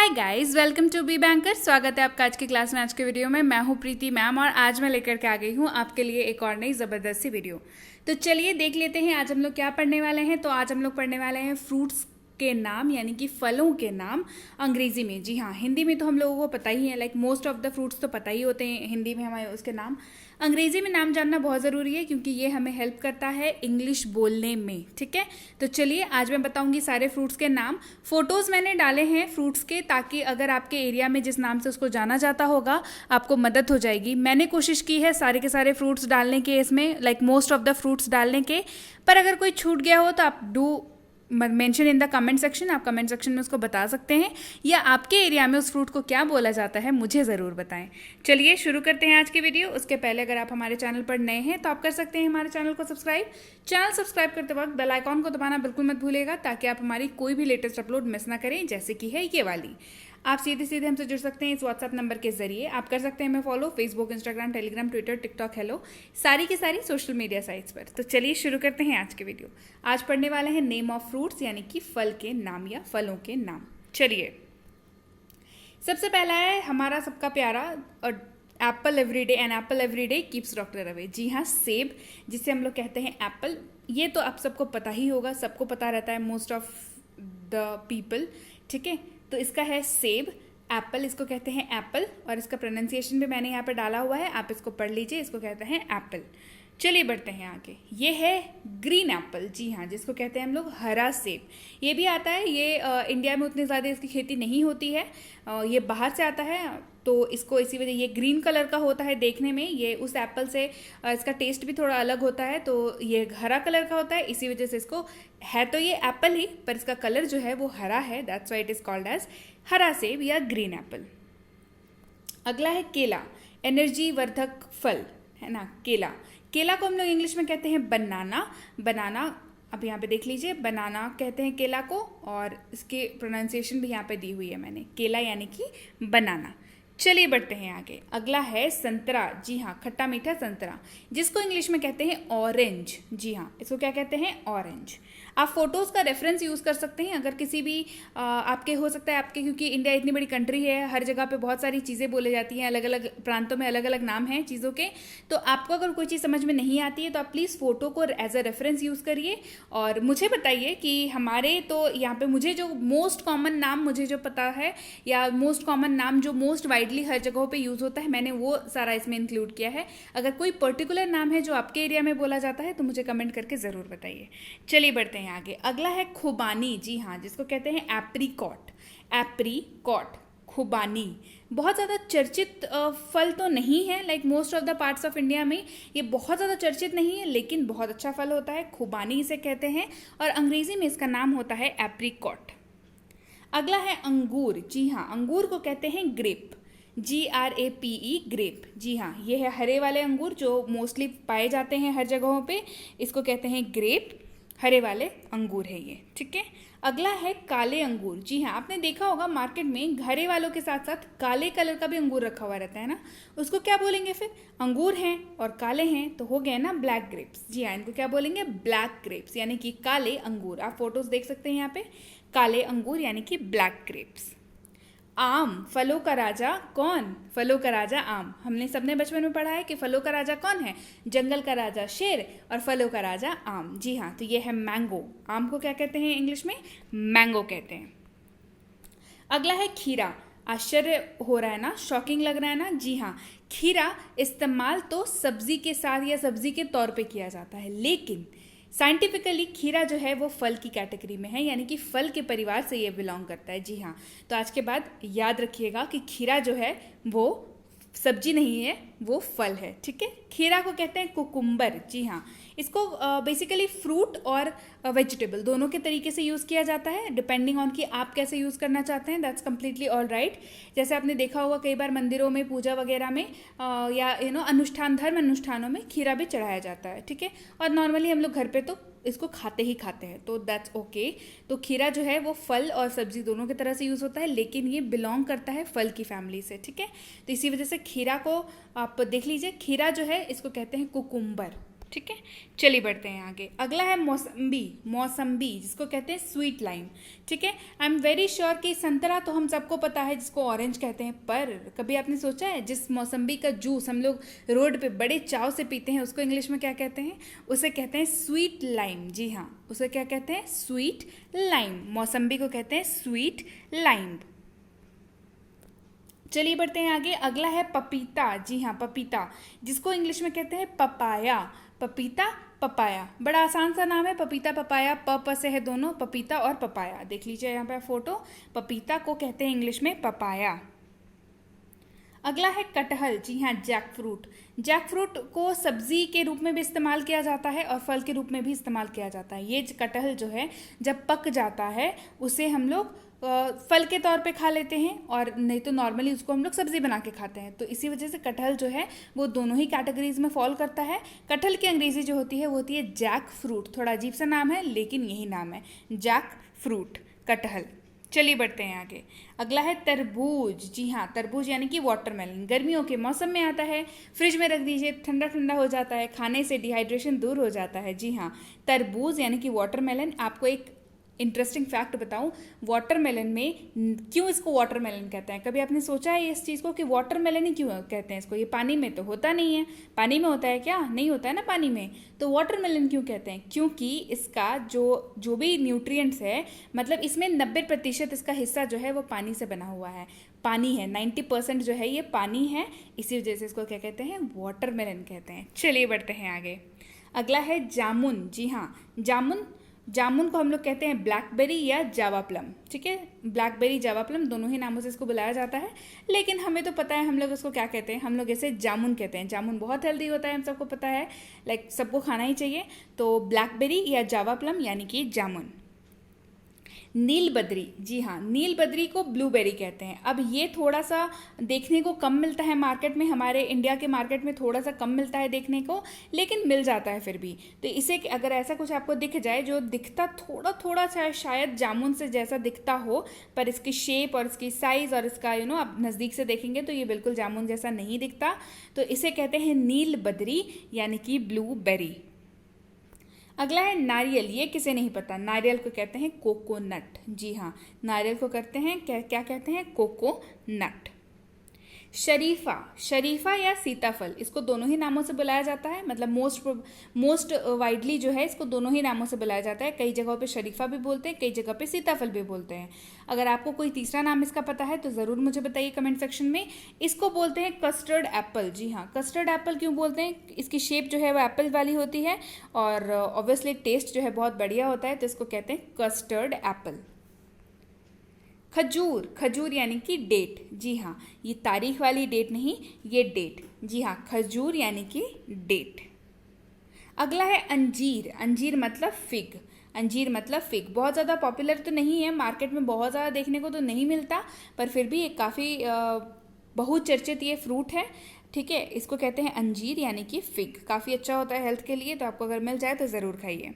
Hi guys, welcome to Be Banker. स्वागत है आपका आज की क्लास में। आज के वीडियो में मैं हूँ प्रीति मैम और आज मैं लेकर के आ गई हूँ आपके लिए एक और नई ज़बरदस्त सी वीडियो। तो चलिए देख लेते हैं आज हम लोग क्या पढ़ने वाले हैं। तो आज हम लोग पढ़ने वाले हैं फ्रूट्स के नाम, यानी कि फलों के नाम अंग्रेजी में। जी हाँ, हिंदी में तो हम लोगों को पता ही है, like most of the fruits तो पता ही होते हैं हिंदी में हमें उसके नाम। अंग्रेजी में नाम जानना बहुत ज़रूरी है क्योंकि ये हमें हेल्प करता है इंग्लिश बोलने में। ठीक है, तो चलिए आज मैं बताऊंगी सारे फ्रूट्स के नाम। फोटोज़ मैंने डाले हैं फ्रूट्स के, ताकि अगर आपके एरिया में जिस नाम से उसको जाना जाता होगा आपको मदद हो जाएगी। मैंने कोशिश की है सारे के सारे फ्रूट्स डालने के इसमें, like most of the fruits डालने के, पर अगर कोई छूट गया हो तो आप do mention in the comment section. आप कमेंट सेक्शन में उसको बता सकते हैं, या आपके एरिया में उस फ्रूट को क्या बोला जाता है मुझे ज़रूर बताएं। चलिए शुरू करते हैं आज की वीडियो। उसके पहले अगर आप हमारे चैनल पर नए हैं तो आप कर सकते हैं हमारे चैनल को सब्सक्राइब। चैनल सब्सक्राइब करते वक्त बेल आइकॉन को दबाना बिल्कुल मत भूलिएगा, ताकि आप हमारी कोई भी लेटेस्ट अपलोड मिस ना करें, जैसे कि है ये वाली। आप सीधे सीधे हमसे जुड़ सकते हैं इस व्हाट्सएप नंबर के जरिए। आप कर सकते हैं हमें follow Facebook, Instagram, Telegram, Twitter, TikTok, hello, सारी की सारी सोशल मीडिया साइट्स पर। तो चलिए शुरू करते हैं आज के वीडियो। आज पढ़ने वाले हैं नेम ऑफ फ्रूट्स, यानी कि फल के नाम या फलों के नाम। चलिए, सबसे पहला है हमारा सबका प्यारा apple everyday, an apple everyday keeps doctor away. जी हाँ, सेब, जिसे हम लोग कहते हैं एप्पल। ये तो आप सबको पता ही होगा, सबको पता रहता है, मोस्ट ऑफ द पीपल। ठीक है, तो इसका है सेब, एप्पल, इसको कहते हैं एप्पल, और इसका प्रोनाउंसिएशन भी मैंने यहाँ पे डाला हुआ है, आप इसको पढ़ लीजिए, इसको कहते हैं एप्पल। चलिए बढ़ते हैं आगे। ये है ग्रीन एप्पल। जी हाँ, जिसको कहते हैं हम लोग हरा सेब। ये भी आता है, ये इंडिया में उतनी ज़्यादा इसकी खेती नहीं होती है, ये बाहर से आता है, तो इसको इसी वजह ये ग्रीन कलर का होता है देखने में। ये उस एप्पल से इसका टेस्ट भी थोड़ा अलग होता है, तो ये हरा कलर का होता है, इसी वजह से इसको, है तो ये एप्पल ही पर इसका कलर जो है वो हरा है, that's why it is called as हरा सेब या ग्रीन एप्पल। अगला है केला, एनर्जी वर्धक फल, है ना, केला। केला को हम लोग इंग्लिश में कहते हैं बनाना। बनाना, अब यहाँ पे देख लीजिए, बनाना कहते हैं केला को, और इसके प्रोनाउंसिएशन भी यहाँ पे दी हुई है मैंने, केला यानी कि बनाना। चलिए बढ़ते हैं आगे। अगला है संतरा। जी हाँ, खट्टा मीठा संतरा, जिसको इंग्लिश में कहते हैं ऑरेंज। जी हाँ, इसको क्या कहते हैं, ऑरेंज। आप फोटोज़ का रेफरेंस यूज़ कर सकते हैं अगर किसी भी आपके, हो सकता है आपके, क्योंकि इंडिया इतनी बड़ी कंट्री है, हर जगह पे बहुत सारी चीज़ें बोली जाती हैं, अलग अलग प्रांतों में अलग अलग नाम हैं चीज़ों के। तो आपको अगर कोई चीज़ समझ में नहीं आती है तो आप प्लीज़ फ़ोटो को एज अ रेफरेंस यूज़ करिए और मुझे बताइए कि हमारे, तो यहाँ पे मुझे जो मोस्ट कॉमन नाम मुझे जो पता है, या मोस्ट कॉमन नाम जो मोस्ट वाइडली हर जगहों पे यूज़ होता है, मैंने वो सारा इसमें इंक्लूड किया है। अगर कोई पर्टिकुलर नाम है जो आपके एरिया में बोला जाता है तो मुझे कमेंट करके ज़रूर बताइए। चलिए बढ़ते हैं आगे। अगला है खुबानी। जी हाँ, जिसको कहते हैं एप्रीकॉट। एप्रीकॉट, खुबानी, बहुत ज़्यादा चर्चित फल तो नहीं है, like most of the parts of India में ये बहुत ज़्यादा चर्चित नहीं है, लेकिन बहुत अच्छा फल होता है, खुबानी इसे कहते हैं, और अंग्रेजी में इसका नाम होता है एप्रीकॉट। अगला है अंगूर। जी हाँ, अंगूर को कहते हैं ग्रेप, GRAPE, ग्रेप। जी हाँ, ये है हरे वाले अंगूर जो मोस्टली पाए जाते हैं हर जगहों पे, इसको कहते हैं ग्रेप, हरे वाले अंगूर है ये। ठीक है, अगला है काले अंगूर। जी हाँ, आपने देखा होगा मार्केट में हरे वालों के साथ साथ काले कलर का भी अंगूर रखा हुआ रहता है ना, उसको क्या बोलेंगे फिर, अंगूर हैं और काले हैं तो हो गए ना ब्लैक ग्रेप्स। जी हाँ, इनको क्या बोलेंगे, ब्लैक ग्रेप्स, यानी कि काले अंगूर। आप फोटोज देख सकते हैं यहाँ पे, काले अंगूर यानी कि ब्लैक ग्रेप्स। आम, फलों का राजा कौन, फलों का राजा आम। हमने सबने बचपन में पढ़ा है कि फलों का राजा कौन है, जंगल का राजा शेर और फलों का राजा आम। जी हाँ, तो ये है मैंगो। आम को क्या कहते हैं इंग्लिश में, मैंगो कहते हैं। अगला है खीरा। आश्चर्य हो रहा है ना, शॉकिंग लग रहा है ना। जी हाँ, खीरा इस्तेमाल तो सब्जी के साथ या सब्जी के तौर पे किया जाता है, लेकिन साइंटिफिकली खीरा जो है वो फल की कैटेगरी में है, यानी कि फल के परिवार से ये बिलोंग करता है। जी हाँ, तो आज के बाद याद रखिएगा कि खीरा जो है वो सब्जी नहीं है, वो फल है। ठीक है, खीरा को कहते हैं कुकुम्बर। जी हाँ, इसको बेसिकली फ्रूट और वेजिटेबल दोनों के तरीके से यूज़ किया जाता है, डिपेंडिंग ऑन कि आप कैसे यूज़ करना चाहते हैं, दैट्स कम्प्लीटली ऑल राइट। जैसे आपने देखा होगा कई बार मंदिरों में, पूजा वगैरह में, या अनुष्ठान, धर्म अनुष्ठानों में खीरा भी चढ़ाया जाता है। ठीक है, और नॉर्मली हम लोग घर पे तो इसको खाते ही खाते हैं, तो दैट्स ओके। तो खीरा जो है वो फल और सब्जी दोनों की तरह से यूज़ होता है, लेकिन ये बिलोंग करता है फल की फैमिली से। ठीक है, तो इसी वजह से खीरा को आप देख लीजिए, खीरा जो है इसको कहते हैं कुकुम्बर। ठीक है, चलिए बढ़ते हैं आगे। अगला है मौसम्बी। मौसम्बी जिसको कहते हैं स्वीट लाइम। ठीक है, आई एम वेरी श्योर कि संतरा तो हम सबको पता है जिसको ऑरेंज कहते हैं, पर कभी आपने सोचा है जिस मौसम्बी का जूस हम लोग रोड पे बड़े चाव से पीते हैं उसको इंग्लिश में क्या कहते हैं? उसे कहते हैं स्वीट लाइम। जी हाँ, उसे क्या कहते हैं? Sweet lime. मौसम्बी को कहते हैं स्वीट लाइम। चलिए बढ़ते हैं आगे। अगला है पपीता। जी हाँ, पपीता जिसको इंग्लिश में कहते हैं पपाया। पपीता, पपाया, बड़ा आसान सा नाम है, पपीता पपाया, प से है दोनों, पपीता और पपाया। देख लीजिए यहाँ पे फोटो, पपीता को कहते हैं इंग्लिश में पपाया। अगला है कटहल। जी हाँ, जैक फ्रूट। जैक फ्रूट को सब्जी के रूप में भी इस्तेमाल किया जाता है और फल के रूप में भी इस्तेमाल किया जाता है। ये कटहल जो है जब पक जाता है उसे हम लोग फल के तौर पे खा लेते हैं और नहीं तो नॉर्मली उसको हम लोग सब्जी बना के खाते हैं। तो इसी वजह से कटहल जो है वो दोनों ही कैटेगरीज में फॉल करता है। कटहल की अंग्रेजी जो होती है वो होती है जैक फ्रूट। थोड़ा अजीब सा नाम है लेकिन यही नाम है, जैक फ्रूट, कटहल। चलिए बढ़ते हैं आगे। अगला है तरबूज। जी हाँ, तरबूज यानी कि वाटरमेलन। गर्मियों के मौसम में आता है, फ्रिज में रख दीजिए, ठंडा ठंडा हो जाता है, खाने से डिहाइड्रेशन दूर हो जाता है। जी हाँ, तरबूज यानी कि वाटरमेलन। आपको एक इंटरेस्टिंग फैक्ट बताऊं, वाटरमेलन में क्यों इसको वाटरमेलन कहते हैं? कभी आपने सोचा है इस चीज़ को कि वाटरमेलन ही क्यों कहते हैं इसको? ये पानी में तो होता नहीं है। पानी में होता है क्या? नहीं होता है ना पानी में। तो वाटरमेलन क्यों कहते हैं? क्योंकि इसका जो भी न्यूट्रिएंट्स है, मतलब इसमें 90% इसका हिस्सा जो है वो पानी से बना हुआ है। पानी है, 90% जो है ये पानी है, इसी वजह से इसको क्या कहते हैं? वाटरमेलन कहते हैं। चलिए बढ़ते हैं आगे। अगला है जामुन। जी हाँ, जामुन। जामुन को हम लोग कहते हैं ब्लैकबेरी या जावा प्लम। ठीक है, ब्लैकबेरी, जावा प्लम दोनों ही नामों से इसको बुलाया जाता है, लेकिन हमें तो पता है हम लोग इसको क्या कहते हैं। हम लोग इसे जामुन कहते हैं। जामुन बहुत हेल्दी होता है, हम सबको पता है, लाइक सबको खाना ही चाहिए। तो ब्लैकबेरी या जावा प्लम यानी कि जामुन। नीलबद्री। जी हाँ, नीलबद्री को ब्लूबेरी कहते हैं। अब ये थोड़ा सा देखने को कम मिलता है मार्केट में, हमारे इंडिया के मार्केट में थोड़ा सा कम मिलता है देखने को, लेकिन मिल जाता है फिर भी। तो इसे अगर ऐसा कुछ आपको दिख जाए जो दिखता थोड़ा थोड़ा शायद जामुन से जैसा दिखता हो, पर इसकी शेप और इसकी साइज़ और इसका आप नज़दीक से देखेंगे तो ये बिल्कुल जामुन जैसा नहीं दिखता। तो इसे कहते हैं नीलबद्री यानी कि ब्लूबेरी। अगला है नारियल। ये किसे नहीं पता, नारियल को कहते हैं कोकोनट। जी हाँ, नारियल को करते हैं क्या कहते हैं? कोकोनट। शरीफा। शरीफा या सीताफल, इसको दोनों ही नामों से बुलाया जाता है। मतलब मोस्ट वाइडली जो है इसको दोनों ही नामों से बुलाया जाता है। कई जगहों पे शरीफा भी बोलते हैं, कई जगह पे सीताफल भी बोलते हैं। अगर आपको कोई तीसरा नाम इसका पता है तो ज़रूर मुझे बताइए कमेंट सेक्शन में। इसको बोलते हैं कस्टर्ड एप्पल। जी हाँ, कस्टर्ड एप्पल क्यों बोलते हैं? इसकी शेप जो है वो एप्पल वाली होती है और ऑब्वियसली टेस्ट जो है बहुत बढ़िया होता है, तो इसको कहते हैं कस्टर्ड एप्पल। खजूर। खजूर यानी कि डेट। जी हाँ, ये तारीख वाली डेट नहीं, ये डेट। जी हाँ, खजूर यानी कि डेट। अगला है अंजीर। अंजीर मतलब फिग। अंजीर मतलब फिग। बहुत ज़्यादा पॉपुलर तो नहीं है, मार्केट में बहुत ज़्यादा देखने को तो नहीं मिलता, पर फिर भी एक काफ़ी बहुचर्चित ये फ्रूट है। ठीक है, इसको कहते हैं अंजीर यानी कि फिग। काफ़ी अच्छा होता है हेल्थ के लिए, तो आपको अगर मिल जाए तो ज़रूर खाइए।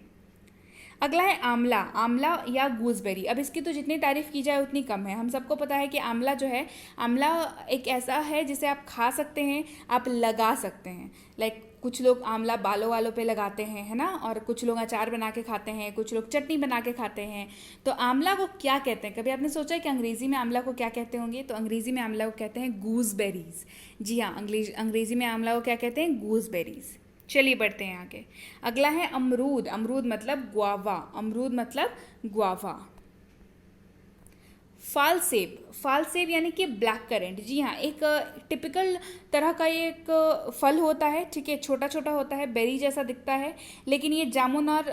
अगला है आंवला। आंवला या गूसबेरी। अब इसकी तो जितनी तारीफ की जाए उतनी कम है। हम सबको पता है कि आंवला जो है, आंवला एक ऐसा है जिसे आप खा सकते हैं, आप लगा सकते हैं। लाइक कुछ लोग आंवला बालों वालों पे लगाते हैं, है ना, और कुछ लोग अचार बना के खाते हैं, कुछ लोग चटनी बना के खाते हैं। तो आंवला को क्या कहते हैं? कभी आपने सोचा है कि अंग्रेजी में आंवला को क्या कहते होंगे? तो अंग्रेजी में आंवला को कहते हैं गूसबेरीज। जी हाँ, अंग्रेजी में आंवला को क्या कहते हैं? गूसबेरीज। चलिए बढ़ते हैं आगे। अगला है अमरूद। अमरूद मतलब ग्वावा। अमरूद मतलब ग्वावा। फाल सेब। फाल सेब यानी कि ब्लैक करेंट। जी हाँ, एक टिपिकल तरह का ये एक फल होता है। ठीक है, छोटा छोटा होता है, बेरी जैसा दिखता है, लेकिन ये जामुन और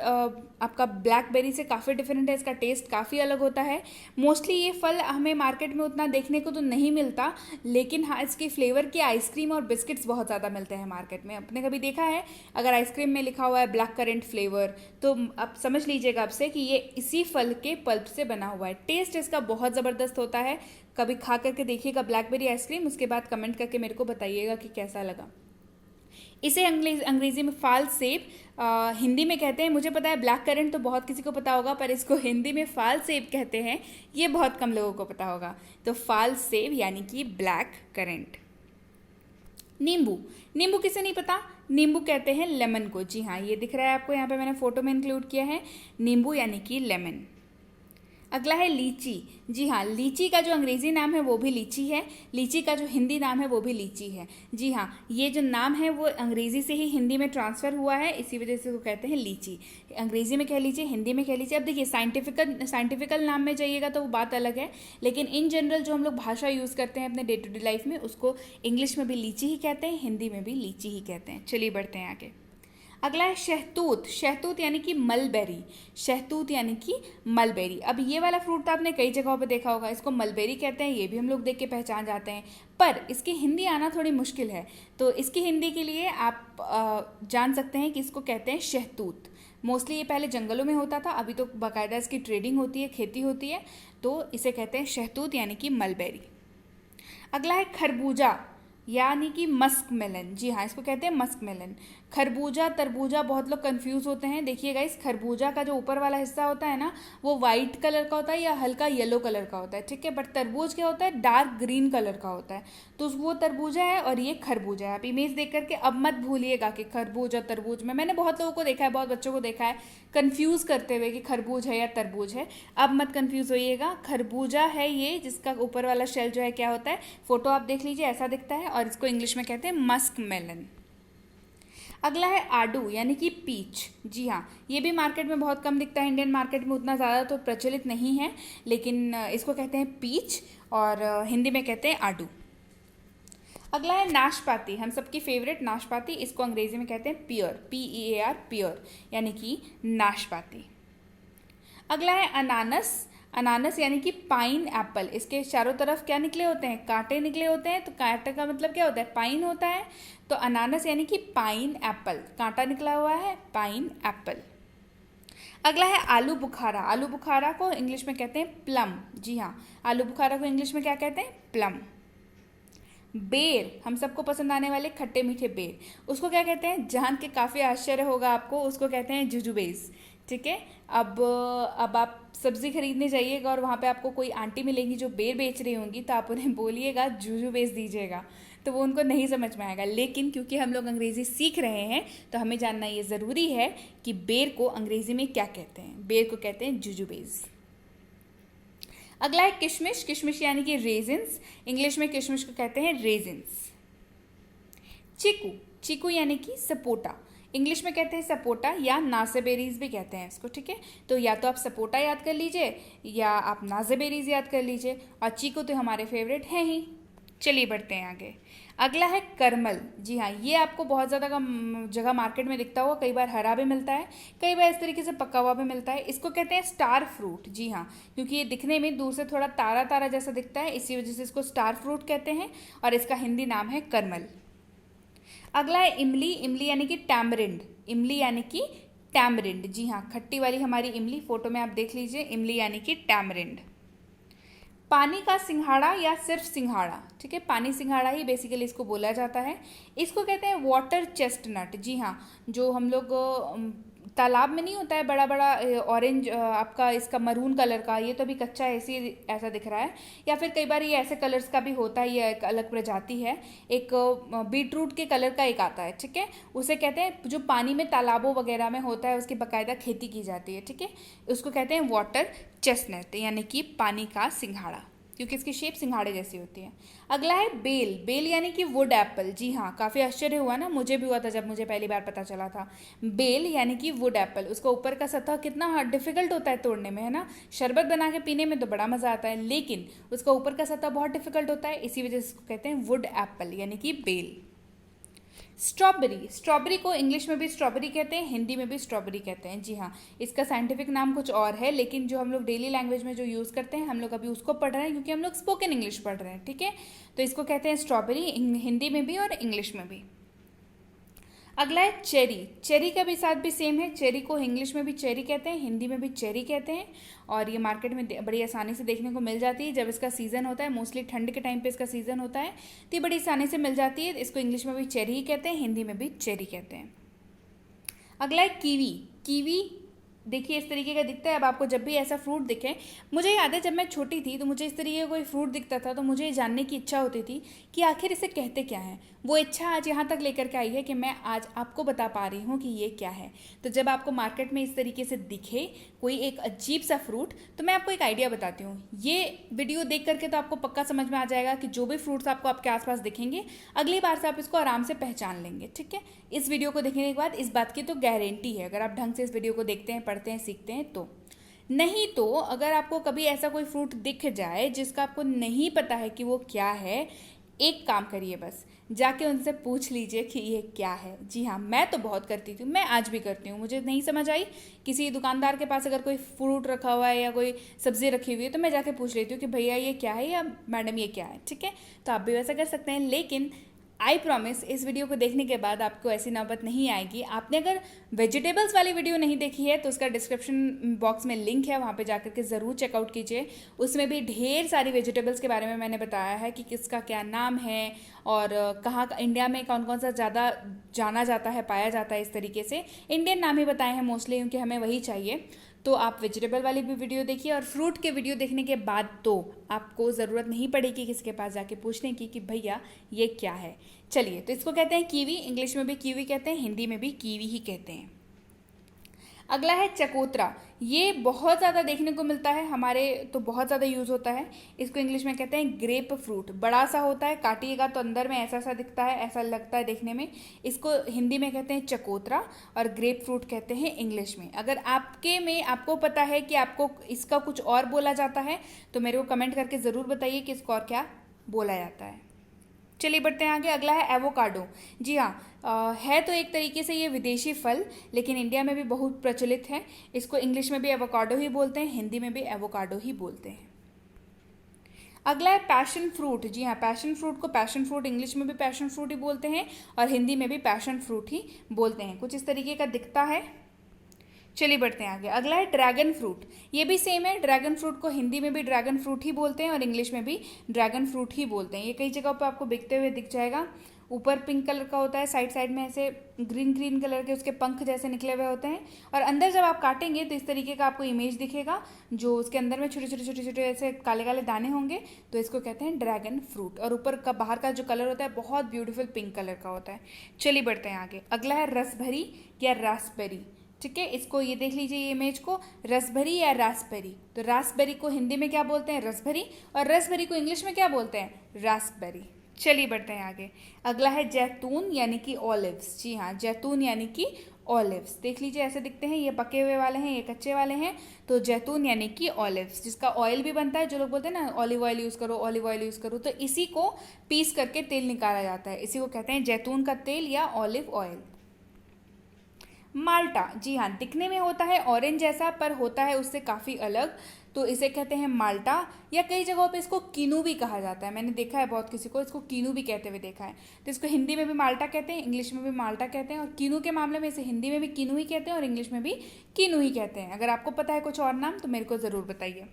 आपका ब्लैकबेरी से काफ़ी डिफरेंट है। इसका टेस्ट काफ़ी अलग होता है। मोस्टली ये फल हमें मार्केट में उतना देखने को तो नहीं मिलता, लेकिन हाँ, इसके फ्लेवर के आइसक्रीम और बिस्किट्स बहुत ज़्यादा मिलते हैं मार्केट में। आपने कभी देखा है अगर आइसक्रीम में लिखा हुआ है ब्लैक करेंट फ्लेवर, तो आप समझ लीजिएगा आपसे कि ये इसी फल के पल्प से बना हुआ है। टेस्ट इसका बहुत ज़बरदस्त होता है। कभी खा करके देखिएगा ब्लैकबेरी आइसक्रीम, उसके बाद कमेंट करके मेरे को बताइएगा कि कैसा लगा। इसे अंग्रेजी में फाल सेब, हिंदी में कहते हैं, मुझे पता है ब्लैक करेंट तो बहुत किसी को पता होगा, पर इसको हिंदी में फाल सेब कहते हैं, ये बहुत कम लोगों को पता होगा। तो फाल सेब यानी कि ब्लैक करेंट। नींबू। नींबू किसे नहीं पता? नींबू कहते हैं लेमन को। जी हाँ, ये दिख रहा है आपको, यहाँ पे मैंने फोटो में इंक्लूड किया है नींबू यानी कि लेमन। अगला है लीची। जी हाँ, लीची का जो अंग्रेज़ी नाम है वो भी लीची है, लीची का जो हिंदी नाम है वो भी लीची है। जी हाँ, ये जो नाम है वो अंग्रेज़ी से ही हिंदी में ट्रांसफ़र हुआ है, इसी वजह से वो कहते हैं लीची। अंग्रेज़ी में कह लीजिए, हिंदी में कह लीजिए। अब देखिए साइंटिफिकल नाम में जाइएगा तो वो बात अलग है, लेकिन इन जनरल जो हम लोग भाषा यूज़ करते हैं अपने डे टू डे लाइफ में, उसको इंग्लिश में भी लीची ही कहते हैं, हिंदी में भी लीची ही कहते हैं। चलिए बढ़ते हैं आगे। अगला है शहतूत। शहतूत यानी कि मलबेरी। शहतूत यानी कि मलबेरी। अब ये वाला फ्रूट तो आपने कई जगहों पे देखा होगा, इसको मलबेरी कहते हैं, ये भी हम लोग देख के पहचान जाते हैं, पर इसकी हिंदी आना थोड़ी मुश्किल है। तो इसकी हिंदी के लिए आप जान सकते हैं कि इसको कहते हैं शहतूत। मोस्टली ये पहले जंगलों में होता था, अभी तो बाकायदा इसकी ट्रेडिंग होती है, खेती होती है, तो इसे कहते हैं शहतूत यानी कि मलबेरी। अगला है खरबूजा यानी कि मस्क मेलन। जी हाँ, इसको कहते हैं मस्क मेलन। खरबूजा तरबूजा बहुत लोग कंफ्यूज होते हैं। देखिएगा, इस खरबूजा का जो ऊपर वाला हिस्सा होता है ना, वो वाइट कलर का होता है या हल्का येलो कलर का होता है, ठीक है। बट तरबूज क्या होता है, डार्क ग्रीन कलर का होता है। तो वो तरबूजा है और ये खरबूजा है। आप इमेज देख करके अब मत भूलिएगा कि खरबूज और तरबूज में, मैंने बहुत लोगों को देखा है, बहुत बच्चों को देखा है कन्फ्यूज़ करते हुए कि खरबूज है या तरबूज है। अब मत कन्फ्यूज़ होइएगा, खरबूजा है ये, जिसका ऊपर वाला शेल जो है क्या होता है, फोटो आप देख लीजिए, ऐसा दिखता है, और इसको इंग्लिश में कहते हैं मस्क मेलन। अगला है आडू यानी कि पीच। जी हाँ, ये भी मार्केट में बहुत कम दिखता है, इंडियन मार्केट में उतना ज़्यादा तो प्रचलित नहीं है, लेकिन इसको कहते हैं पीच और हिंदी में कहते हैं आडू। अगला है नाशपाती, हम सबकी फेवरेट नाशपाती, इसको अंग्रेजी में कहते हैं पियर, PEAR, पियर यानी कि नाशपाती। अगला है अनानस। अनानस यानी कि पाइन एप्पल। इसके चारों तरफ क्या निकले होते हैं, कांटे निकले होते हैं, तो कांटे का मतलब क्या होता है, पाइन होता है। तो अनानस यानी कि पाइन एप्पल, कांटा निकला हुआ है, पाइन एप्पल। अगला है आलू बुखारा। आलू बुखारा को इंग्लिश में कहते हैं प्लम। जी हाँ, आलू बुखारा को इंग्लिश में क्या कहते हैं, प्लम। बेर, हम सबको पसंद आने वाले खट्टे मीठे बेर, उसको क्या कहते हैं, जान के काफ़ी आश्चर्य होगा आपको, उसको कहते हैं जुजुबेज, ठीक है। अब आप सब्ज़ी खरीदने जाइएगा और वहाँ पे आपको कोई आंटी मिलेंगी जो बेर बेच रही होंगी, तो आप उन्हें बोलिएगा जुजुबेज दीजिएगा, तो वो उनको नहीं समझ में आएगा। लेकिन क्योंकि हम लोग अंग्रेज़ी सीख रहे हैं तो हमें जानना ये ज़रूरी है कि बेर को अंग्रेज़ी में क्या कहते हैं। बेर को कहते हैं जुजुबेज। अगला है किशमिश। किशमिश यानी कि रेजिन्स, इंग्लिश में किशमिश को कहते हैं रेजिन्स। चीकू। चीकू यानी कि सपोटा, इंग्लिश में कहते हैं सपोटा या नासेबेरीज भी कहते हैं इसको, ठीक है। तो या तो आप सपोटा याद कर लीजिए या आप नासेबेरीज याद कर लीजिए, और चीकू तो हमारे फेवरेट हैं ही। चलिए बढ़ते हैं आगे। अगला है करमल। जी हाँ, ये आपको बहुत ज़्यादा जगह मार्केट में दिखता होगा, कई बार हरा भी मिलता है, कई बार इस तरीके से पका हुआ भी मिलता है। इसको कहते हैं स्टार फ्रूट। जी हाँ, क्योंकि ये दिखने में दूर से थोड़ा तारा तारा जैसा दिखता है, इसी वजह से इसको स्टार फ्रूट कहते हैं, और इसका हिंदी नाम है करमल। अगला है इमली। इमली यानी कि टैमरिंड। इमली यानी कि टैमरिंड। जी हाँ, खट्टी वाली हमारी इमली, फोटो में आप देख लीजिए, इमली यानी कि टैमरिंड। पानी का सिंघाड़ा या सिर्फ सिंघाड़ा, ठीक है, पानी सिंघाड़ा ही बेसिकली इसको बोला जाता है। इसको कहते हैं वाटर चेस्टनट। जी हाँ, जो हम लोग तालाब में नहीं होता है बड़ा बड़ा ऑरेंज आपका इसका मरून कलर का, ये तो अभी कच्चा ऐसा दिख रहा है, या फिर कई बार ये ऐसे कलर्स का भी होता है, ये एक अलग प्रजाति है। एक बीटरूट के कलर का एक आता है, ठीक है, उसे कहते हैं, जो पानी में तालाबों वगैरह में होता है, उसकी बाकायदा खेती की जाती है, ठीक है, उसको कहते हैं वाटर चेस्टनट यानी कि पानी का सिंघाड़ा, क्योंकि इसकी शेप सिंघाड़े जैसी होती है। अगला है बेल। बेल यानी कि वुड एप्पल। जी हाँ, काफ़ी आश्चर्य हुआ ना, मुझे भी हुआ था जब मुझे पहली बार पता चला था। बेल यानी कि वुड एप्पल, उसका ऊपर का सतह कितना डिफिकल्ट होता है तोड़ने में, है ना। शरबत बना के पीने में तो बड़ा मज़ा आता है, लेकिन उसका ऊपर का सतह बहुत डिफिकल्ट होता है, इसी वजह से इसको कहते हैं वुड एप्पल यानी कि बेल। स्ट्रॉबेरी। स्ट्रॉबेरी को इंग्लिश में भी स्ट्रॉबेरी कहते हैं, हिंदी में भी स्ट्रॉबेरी कहते हैं। जी हाँ, इसका साइंटिफिक नाम कुछ और है, लेकिन जो हम लोग डेली लैंग्वेज में जो यूज़ करते हैं, हम लोग अभी उसको पढ़ रहे हैं, क्योंकि हम लोग स्पोकन इंग्लिश पढ़ रहे हैं, ठीक है। तो इसको कहते हैं स्ट्रॉबेरी, हिंदी में भी और इंग्लिश में भी। अगला है चेरी। चेरी का भी साथ भी सेम है, चेरी को इंग्लिश में भी चेरी कहते हैं, हिंदी में भी चेरी कहते हैं, और ये मार्केट में बड़ी आसानी से देखने को मिल जाती है जब इसका सीज़न होता है, मोस्टली ठंड के टाइम पे इसका सीज़न होता है, तो ये बड़ी आसानी से मिल जाती है। इसको इंग्लिश में भी चेरी ही कहते हैं, हिंदी में भी चेरी कहते हैं। अगला है कीवी। कीवी देखिए इस तरीके का दिखता है। अब आपको जब भी ऐसा फ्रूट दिखे, मुझे याद है जब मैं छोटी थी तो मुझे इस तरीके का कोई फ्रूट दिखता था तो मुझे ये जानने की इच्छा होती थी कि आखिर इसे कहते क्या हैं। वो इच्छा आज यहाँ तक लेकर के आई है कि मैं आज आपको बता पा रही हूँ कि ये क्या है। तो जब आपको मार्केट में इस तरीके से दिखे कोई एक अजीब सा फ्रूट, तो मैं आपको एक आइडिया बताती हूँ। ये वीडियो देख करके तो आपको पक्का समझ में आ जाएगा कि जो भी फ्रूट्स आपको आपके आसपास दिखेंगे, अगली बार से आप इसको आराम से पहचान लेंगे। ठीक है, इस वीडियो को देखने के बाद इस बात की तो गारंटी है, अगर आप ढंग से इस वीडियो को देखते हैं, पढ़ते हैं, सीखते हैं तो। नहीं तो अगर आपको कभी ऐसा कोई फ्रूट दिख जाए जिसका आपको नहीं पता है कि वो क्या है, एक काम करिए, बस जाके उनसे पूछ लीजिए कि ये क्या है। जी हाँ, मैं तो बहुत करती थी, मैं आज भी करती हूँ। मुझे नहीं समझ आई, किसी दुकानदार के पास अगर कोई फ्रूट रखा हुआ है या कोई सब्जी रखी हुई है तो मैं जाके पूछ लेती हूँ कि भैया ये क्या है या मैडम ये क्या है। ठीक है, तो आप भी वैसा कर सकते हैं। लेकिन आई प्रॉमिस इस वीडियो को देखने के बाद आपको ऐसी नौबत नहीं आएगी। आपने अगर वेजिटेबल्स वाली वीडियो नहीं देखी है तो उसका डिस्क्रिप्शन बॉक्स में लिंक है, वहाँ पे जाकर के ज़रूर चेकआउट कीजिए। उसमें भी ढेर सारी वेजिटेबल्स के बारे में मैंने बताया है कि किसका क्या नाम है और कहाँ इंडिया में कौन कौन सा ज़्यादा जाना जाता है, पाया जाता है। इस तरीके से इंडियन नाम ही बताए हैं मोस्टली, क्योंकि हमें वही चाहिए। तो आप वेजिटेबल वाली भी वीडियो देखिए, और फ्रूट के वीडियो देखने के बाद तो आपको ज़रूरत नहीं पड़ेगी किसी के पास जाके पूछने की कि भैया ये क्या है। चलिए, तो इसको कहते हैं कीवी, इंग्लिश में भी कीवी कहते हैं, हिंदी में भी कीवी ही कहते हैं। अगला है चकोतरा। ये बहुत ज़्यादा देखने को मिलता है हमारे, तो बहुत ज़्यादा यूज़ होता है। इसको इंग्लिश में कहते हैं ग्रेप फ्रूट। बड़ा सा होता है, काटिएगा तो अंदर में ऐसा सा दिखता है, ऐसा लगता है देखने में। इसको हिंदी में कहते हैं चकोतरा और ग्रेप फ्रूट कहते हैं इंग्लिश में। अगर आपको पता है कि आपको इसका कुछ और बोला जाता है तो मेरे को कमेंट करके ज़रूर बताइए कि इसको और क्या बोला जाता है। चलिए बढ़ते हैं आगे। अगला है एवोकाडो। जी हाँ, है तो एक तरीके से ये विदेशी फल, लेकिन इंडिया में भी बहुत प्रचलित है। इसको इंग्लिश में भी एवोकाडो ही बोलते हैं, हिंदी में भी एवोकाडो ही बोलते हैं। अगला है पैशन फ्रूट। जी हाँ, पैशन फ्रूट को पैशन फ्रूट इंग्लिश में भी पैशन फ्रूट ही बोलते हैं और हिंदी में भी पैशन फ्रूट ही बोलते हैं। कुछ इस तरीके का दिखता है। चलिए बढ़ते हैं आगे। अगला है ड्रैगन फ्रूट। ये भी सेम है, ड्रैगन फ्रूट को हिंदी में भी ड्रैगन फ्रूट ही बोलते हैं और इंग्लिश में भी ड्रैगन फ्रूट ही बोलते हैं। ये कई जगह पर आपको बिकते हुए दिख जाएगा। ऊपर पिंक कलर का होता है, साइड साइड में ऐसे ग्रीन ग्रीन कलर के उसके पंख जैसे निकले हुए होते हैं, और अंदर जब आप काटेंगे तो इस तरीके का आपको इमेज दिखेगा, जो उसके अंदर में छोटे छोटे छोटे छोटे ऐसे काले काले दाने होंगे, तो इसको कहते हैं ड्रैगन फ्रूट। और ऊपर का बाहर का जो कलर होता है बहुत ब्यूटीफुल पिंक कलर का होता है। चलिए बढ़ते हैं आगे। अगला है रसभरी या रास्पबेरी। ठीक है, इसको ये देख लीजिए, ये इमेज को, रसभरी या रास्पबेरी। तो रास्पबेरी को हिंदी में क्या बोलते हैं, रसभरी, और रसभरी को इंग्लिश में क्या बोलते हैं, रास्पबेरी। चलिए बढ़ते हैं आगे। अगला है जैतून यानी कि ऑलिव्स। जी हाँ, जैतून यानी कि ऑलिव्स। देख लीजिए ऐसे दिखते हैं, ये पके हुए वाले हैं, ये कच्चे वाले हैं। तो जैतून यानी कि ऑलिव्स, जिसका ऑयल भी बनता है। जो लोग बोलते हैं ना ऑलिव ऑयल यूज़ करो, ऑलिव ऑयल यूज़ करो, तो इसी को पीस करके तेल निकाला जाता है। इसी को कहते हैं जैतून का तेल या ऑलिव ऑयल। माल्टा। जी हाँ, दिखने में होता है ऑरेंज जैसा, पर होता है उससे काफ़ी अलग, तो इसे कहते हैं माल्टा, या कई जगहों पे इसको कीनू भी कहा जाता है। मैंने देखा है बहुत किसी को इसको कीनू भी कहते हुए देखा है। तो इसको हिंदी में भी माल्टा कहते हैं, इंग्लिश में भी माल्टा कहते हैं, और कीनू के मामले में इसे हिंदी में भी कीनू ही कहते हैं और इंग्लिश में भी कीनू ही कहते हैं। अगर आपको पता है कुछ और नाम तो मेरे को ज़रूर बताइए।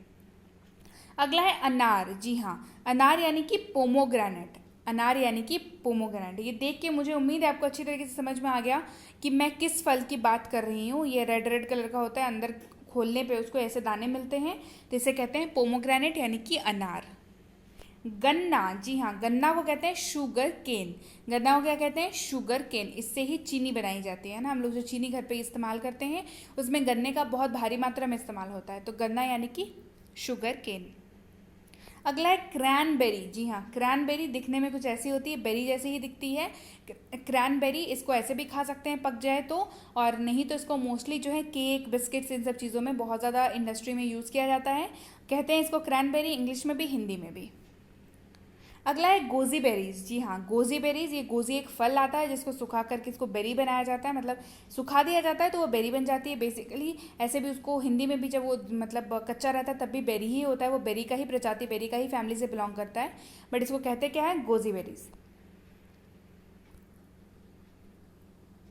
अगला है अनार। जी हाँ, अनार यानी कि पोमोग्रेनेट। अनार यानी कि पोमोग्रेनेट। ये देख के मुझे उम्मीद है आपको अच्छी तरीके से समझ में आ गया कि मैं किस फल की बात कर रही हूँ। ये रेड रेड कलर का होता है, अंदर खोलने पे उसको ऐसे दाने मिलते हैं, तो इसे कहते हैं पोमोग्रेनेट यानी कि अनार। गन्ना। जी हाँ, गन्ना को कहते हैं शुगर केन। गन्ना को क्या कहते हैं, शुगर केन। इससे ही चीनी बनाई जाती है ना, हम लोग जो चीनी घर पे इस्तेमाल करते हैं उसमें गन्ने का बहुत भारी मात्रा में इस्तेमाल होता है। तो गन्ना यानी कि शुगर केन। अगला है क्रैनबेरी। जी हाँ, क्रैनबेरी दिखने में कुछ ऐसी होती है, बेरी जैसी ही दिखती है। क्रैनबेरी, इसको ऐसे भी खा सकते हैं पक जाए तो, और नहीं तो इसको मोस्टली जो है केक, बिस्किट्स, इन सब चीज़ों में बहुत ज़्यादा इंडस्ट्री में यूज़ किया जाता है। कहते हैं इसको क्रैनबेरी, इंग्लिश में भी हिंदी में भी। अगला है गोजी बेरीज। जी हाँ, गोजी बेरीज। ये गोजी एक फल आता है जिसको सुखा करके इसको बेरी बनाया जाता है, मतलब सुखा दिया जाता है तो वो बेरी बन जाती है बेसिकली। ऐसे भी उसको हिंदी में भी जब वो मतलब कच्चा रहता है तब भी बेरी ही होता है, वो बेरी का ही प्रजाति, बेरी का ही फैमिली से बिलोंग करता है, बट इसको कहते क्या है, गोजी बेरीज।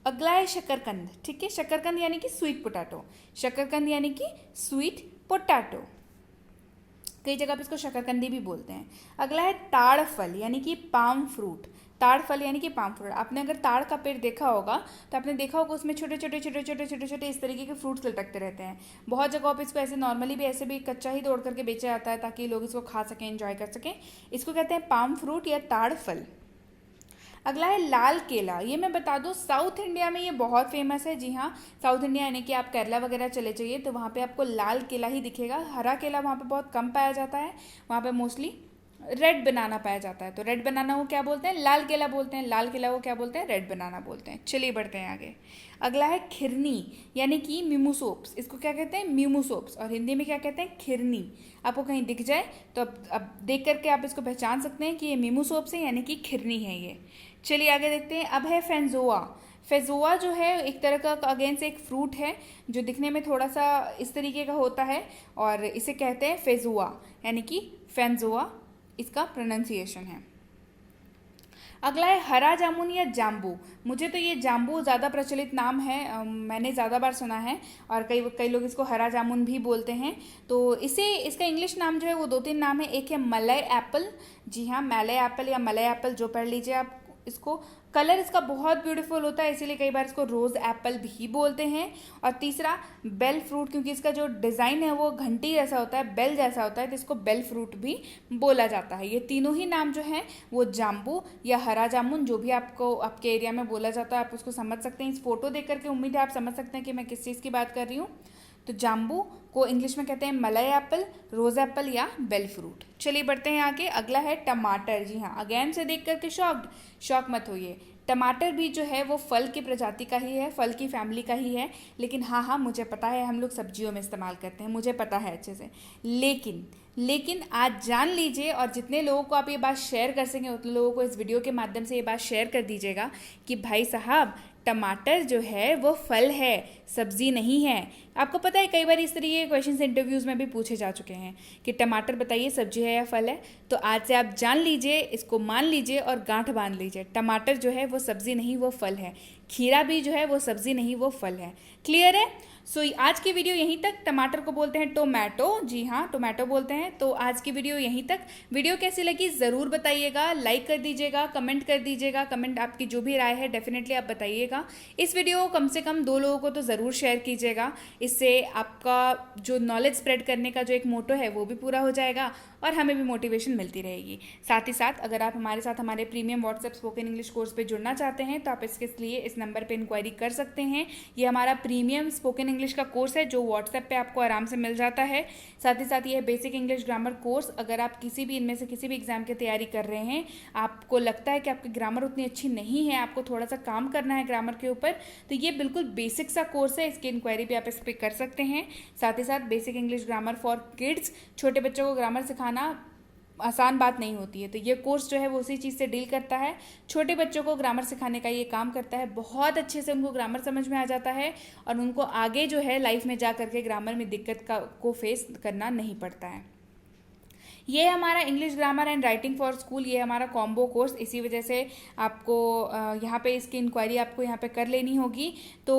अगला है शकरकंद। ठीक है, शकरकंद यानी कि स्वीट पोटैटो। शकरकंद यानी कि स्वीट पोटैटो। कई जगह पे इसको शकरकंदी भी बोलते हैं। अगला है ताड़ फल यानी कि पाम फ्रूट। ताड़ फल यानी कि पाम फ्रूट। आपने अगर ताड़ का पेड़ देखा होगा तो आपने देखा होगा उसमें छोटे छोटे छोटे छोटे छोटे छोटे इस तरीके के फ्रूट्स लटकते रहते हैं। बहुत जगहों पे इसको ऐसे नॉर्मली भी ऐसे भी कच्चा ही तोड़ करके बेचा जाता है ताकि लोग इसको खा सकें, एंजॉय कर सकें। इसको कहते हैं पाम फ्रूट या ताड़ फल। अगला है लाल केला। ये मैं बता दूं साउथ इंडिया में ये बहुत फेमस है। जी हाँ, साउथ इंडिया यानी कि आप केरला वगैरह चले जाइए तो वहाँ पे आपको लाल केला ही दिखेगा। हरा केला वहाँ पे बहुत कम पाया जाता है। वहाँ पे मोस्टली रेड बनाना पाया जाता है। तो रेड बनाना को क्या बोलते हैं? लाल केला बोलते हैं। लाल केला को क्या बोलते हैं? रेड बनाना बोलते हैं। चलिए बढ़ते हैं आगे। अगला है खिरनी यानी कि म्यूमूसोप्स। इसको क्या कहते हैं? म्यूमूसोप्स। और हिंदी में क्या कहते हैं? खिरनी। आपको कहीं दिख जाए तो अब देख करके आप इसको पहचान सकते हैं कि ये म्यूमूसोप्स है यानी कि खिरनी है ये। चलिए आगे देखते हैं। अब है फेंजोआ। फेजोआ जो है एक तरह का अगेन से एक फ्रूट है जो दिखने में थोड़ा सा इस तरीके का होता है और इसे कहते हैं फेजुआ यानी कि फेंजोआ, इसका प्रोनाउंसिएशन है। अगला है हरा जामुन या जाम्बू। मुझे तो ये जाम्बू ज़्यादा प्रचलित नाम है, मैंने ज़्यादा बार सुना है और कई लोग इसको हरा जामुन भी बोलते हैं। तो इसका इंग्लिश नाम जो है वो 2-3 नाम है। एक है मलय एप्पल। जी हाँ, मलय एप्पल या मलय एप्पल जो पढ़ लीजिए आप इसको। कलर इसका बहुत ब्यूटीफुल होता है इसीलिए कई बार इसको रोज़ एप्पल भी बोलते हैं। और तीसरा बेल फ्रूट, क्योंकि इसका जो डिज़ाइन है वो घंटी जैसा होता है, बेल जैसा होता है, तो इसको बेल फ्रूट भी बोला जाता है। ये तीनों ही नाम जो हैं वो जाम्बू या हरा जामुन जो भी आपको आपके एरिया में बोला जाता है आप उसको समझ सकते हैं। इस फोटो देख करके उम्मीद है आप समझ सकते हैं कि मैं किस चीज़ की बात कर रही हूँ। तो जाम्बू को इंग्लिश में कहते हैं मलय एप्पल, रोज एप्पल या बेल फ्रूट। चलिए बढ़ते हैं आगे। अगला है टमाटर। जी हाँ, अगेन से देख करके शॉक मत होइए। टमाटर भी जो है वो फल की प्रजाति का ही है, फल की फैमिली का ही है। लेकिन हाँ, मुझे पता है हम लोग सब्जियों में इस्तेमाल करते हैं, मुझे पता है अच्छे से। लेकिन आज जान लीजिए और जितने लोगों को आप ये बात शेयर कर सकें उतने लोगों को इस वीडियो के माध्यम से ये बात शेयर कर दीजिएगा कि भाई साहब टमाटर जो है वो फल है, सब्जी नहीं है। आपको पता है कई बार इस तरीके के क्वेश्चंस इंटरव्यूज़ में भी पूछे जा चुके हैं कि टमाटर बताइए सब्जी है या फल है। तो आज से आप जान लीजिए, इसको मान लीजिए और गांठ बांध लीजिए, टमाटर जो है वो सब्जी नहीं वो फल है। खीरा भी जो है वो सब्जी नहीं वो फल है। क्लियर है? सो आज की वीडियो यहीं तक। टमाटर को बोलते हैं टोमेटो। जी हाँ, टोमेटो बोलते हैं। तो आज की वीडियो यहीं तक। वीडियो कैसी लगी ज़रूर बताइएगा, लाइक कर दीजिएगा, कमेंट कर दीजिएगा। कमेंट आपकी जो भी राय है डेफिनेटली आप बताइएगा। इस वीडियो को कम से कम 2 लोगों को तो ज़रूर शेयर कीजिएगा। इससे आपका जो नॉलेज स्प्रेड करने का जो एक मोटो है वो भी पूरा हो जाएगा और हमें भी मोटिवेशन मिलती रहेगी। साथ ही साथ अगर आप हमारे साथ हमारे premium WhatsApp spoken English course पे जुड़ना चाहते हैं तो आप इसके लिए इस नंबर पे इंक्वायरी कर सकते हैं। ये हमारा प्रीमियम स्पोकन इंग्लिश का कोर्स है जो व्हाट्सएप पे आपको आराम से मिल जाता है। साथ ही साथ ये बेसिक इंग्लिश ग्रामर कोर्स। अगर आप किसी भी इनमें से किसी भी एग्जाम की तैयारी कर रहे हैं, आपको लगता है कि आपकी ग्रामर उतनी अच्छी नहीं है, आपको थोड़ा सा काम करना है ग्रामर के ऊपर, तो ये बिल्कुल बेसिक सा कोर्स है। इसकी इंक्वायरी भी आप इस पर कर सकते हैं। साथ ही साथ basic English grammar for kids, छोटे बच्चों को ग्रामर सिखाना आसान बात नहीं होती है। तो ये कोर्स जो है वो उसी चीज़ से डील करता है। छोटे बच्चों को ग्रामर सिखाने का ये काम करता है। बहुत अच्छे से उनको ग्रामर समझ में आ जाता है और उनको आगे जो है लाइफ में जा करके ग्रामर में दिक्कत को फेस करना नहीं पड़ता है। ये हमारा English grammar and writing for school, ये हमारा कॉम्बो कोर्स। इसी वजह से आपको यहाँ पे इसकी इंक्वायरी आपको यहाँ पे कर लेनी होगी। तो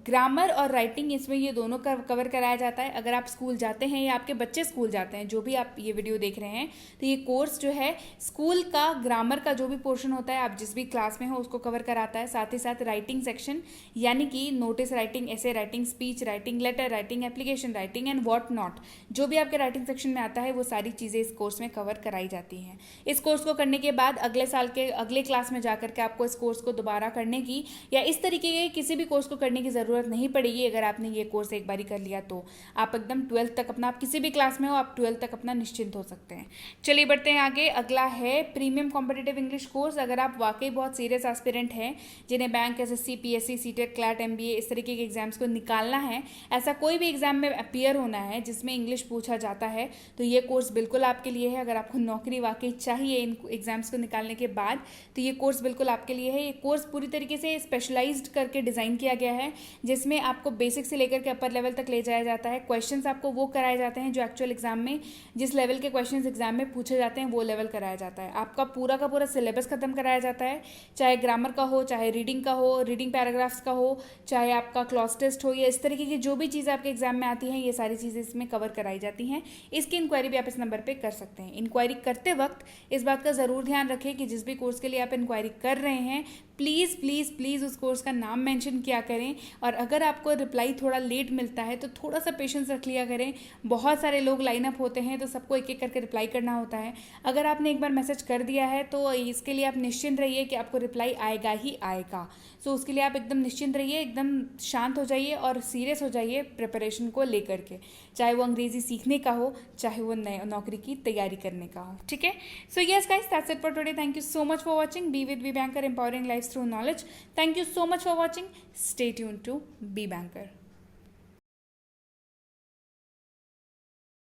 ग्रामर और राइटिंग इसमें ये दोनों कवर कराया जाता है। अगर आप स्कूल जाते हैं या आपके बच्चे स्कूल जाते हैं, जो भी आप ये वीडियो देख रहे हैं, तो ये कोर्स जो है स्कूल का ग्रामर का जो भी पोर्शन होता है आप जिस भी क्लास में हो उसको कवर कराता है। साथ ही साथ राइटिंग सेक्शन यानी कि notice writing, essay writing, speech writing, letter writing, application writing and what not, जो भी आपके राइटिंग सेक्शन में आता है वो सारी चीज़ें कोर्स में कवर कराई जाती हैं। इस कोर्स को करने के बाद अगले साल के अगले क्लास में जाकर के आपको इस कोर्स को दोबारा करने की या इस तरीके के किसी भी कोर्स को करने की ज़रूरत नहीं पड़ेगी। अगर आपने ये कोर्स एक बारी कर लिया तो आप एकदम 12th तक अपना, आप किसी भी क्लास में हो आप 12th तक अपना निश्चिंत हो सकते हैं। चलिए बढ़ते हैं आगे। अगला है प्रीमियम कॉम्पिटिटिव इंग्लिश कोर्स। अगर आप वाकई बहुत सीरियस एस्पिरेंट हैं जिन्हें bank, SSC, PSC, CTET, CLAT, MBA इस तरीके के एग्जाम्स को निकालना है, ऐसा कोई भी एग्जाम में अपीयर होना है जिसमें इंग्लिश पूछा जाता है, तो ये कोर्स बिल्कुल आपके आपके लिए है। अगर आपको नौकरी वाकई चाहिए इन एग्जाम्स को निकालने के बाद, तो ये कोर्स बिल्कुल आपके लिए है। ये कोर्स पूरी तरीके से स्पेशलाइज्ड करके डिज़ाइन किया गया है, जिसमें आपको बेसिक से लेकर के अपर लेवल तक ले जाया जाता है। क्वेश्चंस आपको वो कराए जाते हैं जो एक्चुअल एग्जाम में, जिस लेवल के क्वेश्चंस एग्जाम में पूछे जाते हैं वो लेवल कराया जाता है। आपका पूरा का पूरा सिलेबस खत्म कराया जाता है, चाहे ग्रामर का हो, चाहे रीडिंग का हो, रीडिंग पैराग्राफ्स का हो, चाहे आपका क्लॉज टेस्ट हो, या इस तरीके की जो भी चीज़ें आपके एग्जाम में आती हैं, ये सारी चीज़ें इसमें कवर कराई जाती हैं। इसकी इंक्वायरी भी आप इस नंबर पे कर सकते हैं। इंक्वायरी करते वक्त इस बात का ज़रूर ध्यान रखें कि जिस भी कोर्स के लिए आप इंक्वायरी कर रहे हैं, प्लीज़ प्लीज़ प्लीज़ उस कोर्स का नाम मेंशन किया करें। और अगर आपको रिप्लाई थोड़ा लेट मिलता है तो थोड़ा सा पेशेंस रख लिया करें। बहुत सारे लोग लाइन अप होते हैं तो सबको एक एक करके रिप्लाई करना होता है। अगर आपने एक बार मैसेज कर दिया है तो इसके लिए आप निश्चिंत रहिए कि आपको रिप्लाई आएगा ही आएगा। सो उसके लिए आप एकदम निश्चिंत रहिए, एकदम शांत हो जाइए और सीरियस हो जाइए प्रिपरेशन को लेकर के, चाहे वो अंग्रेजी सीखने का हो, चाहे वो नए नौकरी की तैयारी करने का हो। ठीक है, so yes guys, that's it for today. Thank you so much for watching be with Be Banker, empowering life through knowledge. Thank you so much for watching. Stay tuned to Be Banker.